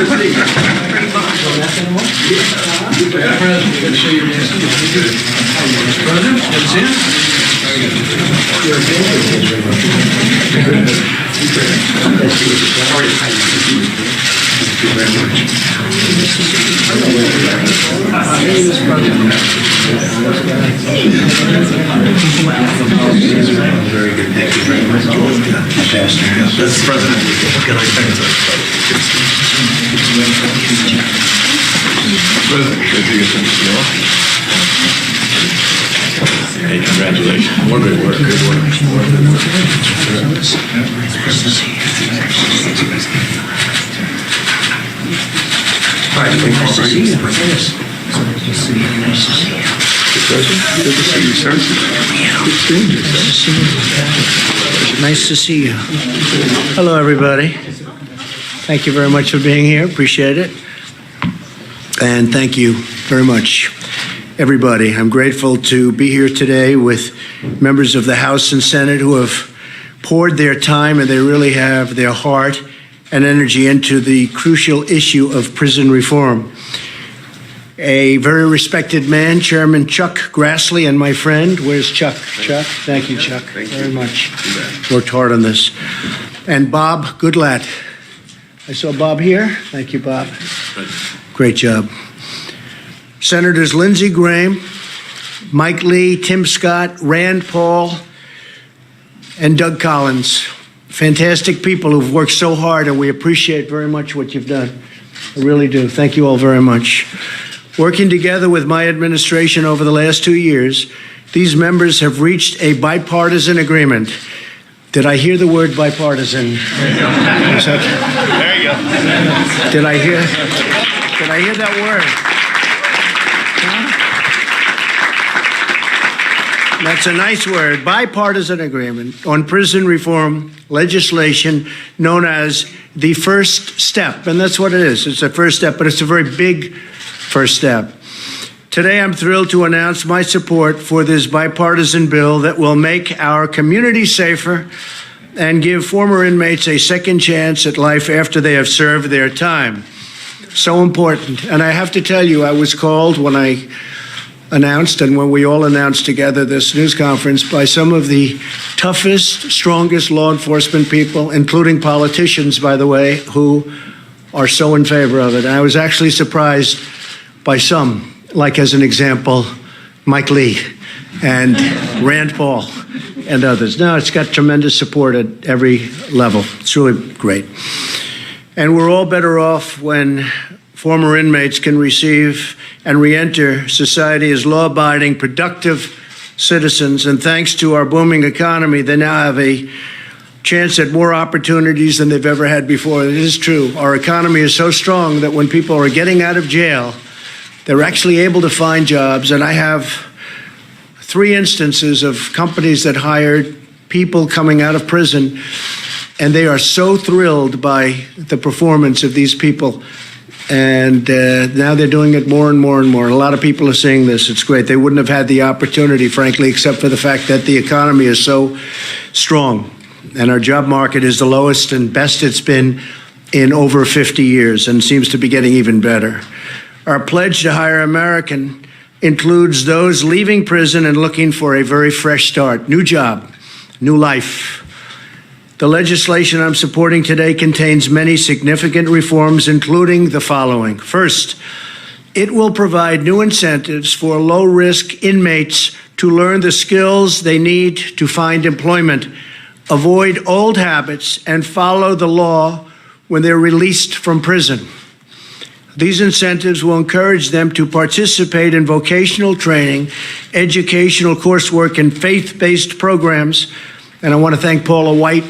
Very good. Thank you very much. That's President. Hey, congratulations. More good work. Good work. All right, nice to see you. Yes. Good to see you. Nice to see you. Good to see you, sir. Nice to see you. Hello, everybody. Thank you very much for being here. Appreciate it. And thank you very much, everybody. I'm grateful to be here today with members of the House and Senate who have poured their time, and they really have their heart and energy into the crucial issue of prison reform. A very respected man, Chairman Chuck Grassley, and my friend, where's Chuck? Chuck, thank you, Chuck, very much. Worked hard on this. And Bob Goodlatte. I saw Bob here. Thank you, Bob. Great job. Senators Lindsey Graham, Mike Lee, Tim Scott, Rand Paul, and Doug Collins. Fantastic people who've worked so hard, and we appreciate very much what you've done. I really do. Thank you all very much. Working together with my administration over the last 2 years, these members have reached a bipartisan agreement. Did I hear the word bipartisan? There you go. Did I hear that word? That's a nice word. Bipartisan agreement on prison reform legislation known as the first step. And that's what it is. It's a first step, but it's a very big first step. Today, I'm thrilled to announce my support for this bipartisan bill that will make our community safer and give former inmates a second chance at life after they have served their time. So important. And I have to tell you, I was called when I announced and when we all announced together this news conference by some of the toughest, strongest law enforcement people, including politicians, by the way, who are so in favor of it. And I was actually surprised by some, like as an example, Mike Lee and Rand Paul and others. Now it's got tremendous support at every level. It's really great. And we're all better off when former inmates can receive and re-enter society as law-abiding, productive citizens. And thanks to our booming economy, they now have a chance at more opportunities than they've ever had before. It is true. Our economy is so strong that when people are getting out of jail, they're actually able to find jobs. And I have 3 instances of companies that hired people coming out of prison, and they are so thrilled by the performance of these people. And now they're doing it more and more and more. And a lot of people are saying this. It's great. They wouldn't have had the opportunity, frankly, except for the fact that the economy is so strong. And our job market is the lowest and best it's been in over 50 years and seems to be getting even better. Our pledge to hire American includes those leaving prison and looking for a very fresh start, new job, new life. The legislation I'm supporting today contains many significant reforms, including the following. First, it will provide new incentives for low-risk inmates to learn the skills they need to find employment, avoid old habits, and follow the law when they're released from prison. These incentives will encourage them to participate in vocational training, educational coursework, and faith-based programs. And I want to thank Paula White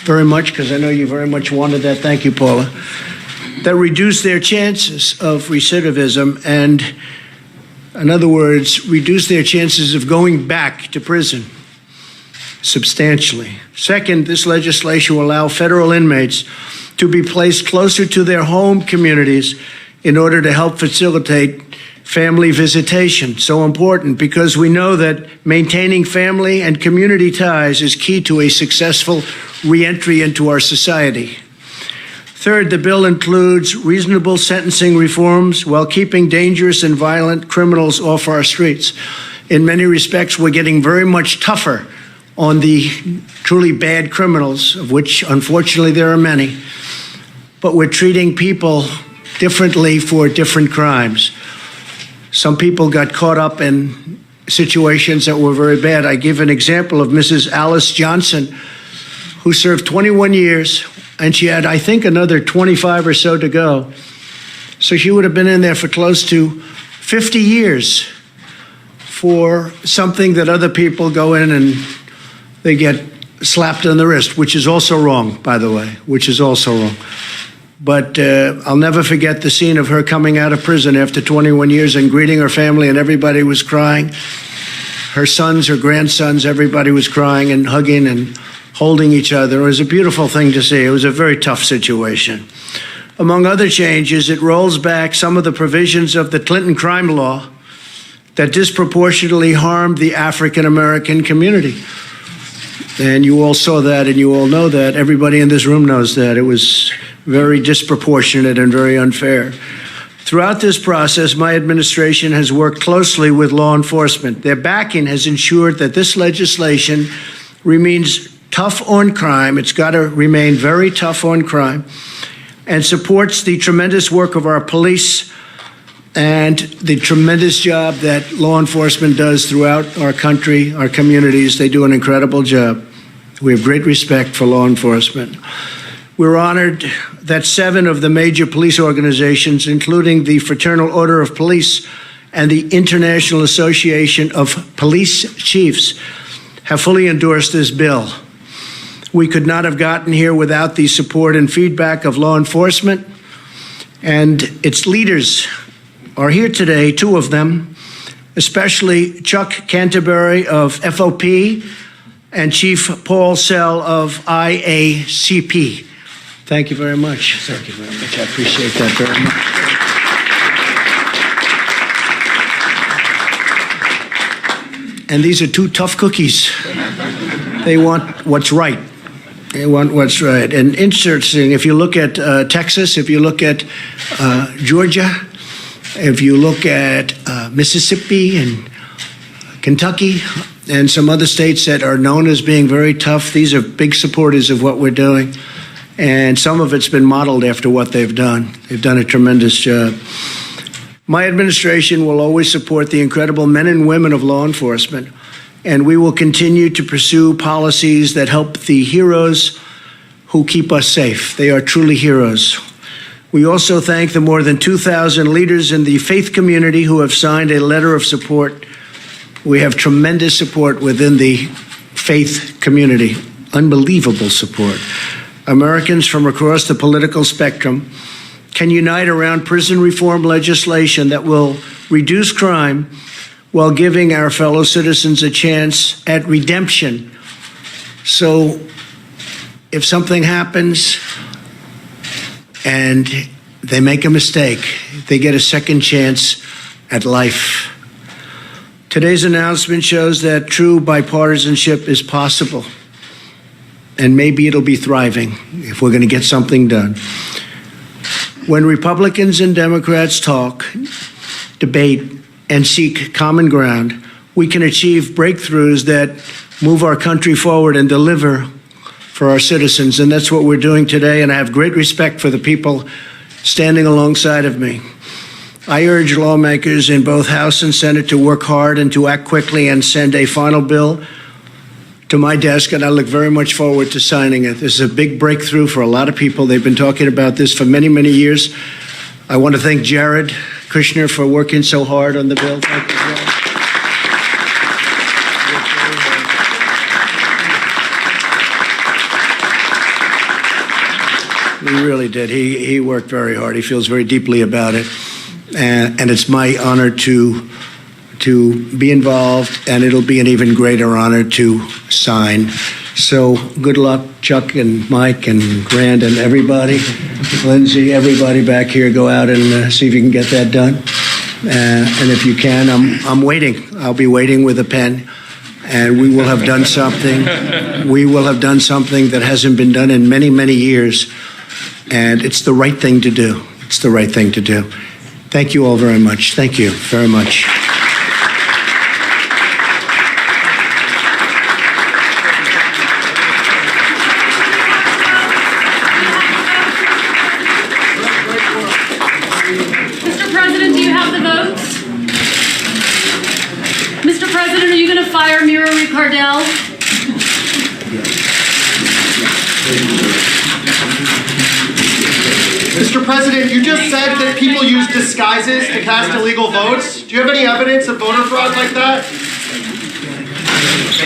very much, because I know you very much wanted that. Thank you, Paula. That reduce their chances of recidivism and, in other words, reduce their chances of going back to prison substantially. Second, this legislation will allow federal inmates to be placed closer to their home communities in order to help facilitate family visitation. So important, because we know that maintaining family and community ties is key to a successful reentry into our society. Third, the bill includes reasonable sentencing reforms while keeping dangerous and violent criminals off our streets. In many respects, we're getting very much tougher on the truly bad criminals, of which, unfortunately, there are many. But we're treating people differently for different crimes. Some people got caught up in situations that were very bad. I give an example of Mrs. Alice Johnson, who served 21 years, and she had, I think, another 25 or so to go. So she would have been in there for close to 50 years for something that other people go in and they get slapped on the wrist, which is also wrong, by the way, which is also wrong. But I'll never forget the scene of her coming out of prison after 21 years and greeting her family, and everybody was crying. Her sons, her grandsons, everybody was crying and hugging and holding each other. It was a beautiful thing to see. It was a very tough situation. Among other changes, it rolls back some of the provisions of the Clinton crime law that disproportionately harmed the African American community. And you all saw that, and you all know that. Everybody in this room knows that. It was very disproportionate and very unfair. Throughout this process, my administration has worked closely with law enforcement. Their backing has ensured that this legislation remains tough on crime. It's got to remain very tough on crime, and supports the tremendous work of our police and the tremendous job that law enforcement does throughout our country, our communities. They do an incredible job. We have great respect for law enforcement. We're honored that 7 of the major police organizations, including the Fraternal Order of Police and the International Association of Police Chiefs, have fully endorsed this bill. We could not have gotten here without the support and feedback of law enforcement, and its leaders are here today, 2 of them, especially Chuck Canterbury of FOP and Chief Paul Sell of IACP. Thank you very much. Thank you very much. I appreciate that very much. And these are 2 tough cookies. They want what's right. They want what's right. And interesting, if you look at Texas, if you look at Georgia, if you look at Mississippi and Kentucky and some other states that are known as being very tough, these are big supporters of what we're doing. And some of it's been modeled after what they've done. They've done a tremendous job. My administration will always support the incredible men and women of law enforcement, and we will continue to pursue policies that help the heroes who keep us safe. They are truly heroes. We also thank the more than 2,000 leaders in the faith community who have signed a letter of support. We have tremendous support within the faith community, unbelievable support. Americans from across the political spectrum can unite around prison reform legislation that will reduce crime while giving our fellow citizens a chance at redemption. So if something happens and they make a mistake, they get a second chance at life. Today's announcement shows that true bipartisanship is possible, and maybe it'll be thriving if we're going to get something done. When Republicans and Democrats talk, debate, and seek common ground, we can achieve breakthroughs that move our country forward and deliver for our citizens. And that's what we're doing today, and I have great respect for the people standing alongside of me. I urge lawmakers in both House and Senate to work hard and to act quickly and send a final bill to my desk, and I look very much forward to signing it. This is a big breakthrough for a lot of people. They've been talking about this for many, many years. I want to thank Jared Kushner for working so hard on the bill. Thank you, Jared. He really did. He worked very hard. He feels very deeply about it. And it's my honor to be involved, and it'll be an even greater honor to sign. So good luck, Chuck and Mike and Grant and everybody, Lindsay, everybody back here. Go out and see if you can get that done. And if you can, I'm waiting. I'll be waiting with a pen, and we will have done something. We will have done something that hasn't been done in many, many years. and it's the right thing to do. It's the right thing to do. Thank you all very much. Thank you very much. Mr. President, do you have the votes? Mr. President, are you going to fire Mira Ricardel? Mr. President, you just said that people use disguises to cast illegal votes. Do you have any evidence of voter fraud like that? Do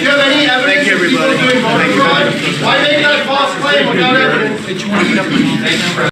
you have any evidence of people doing voter fraud? Why make that false claim without evidence?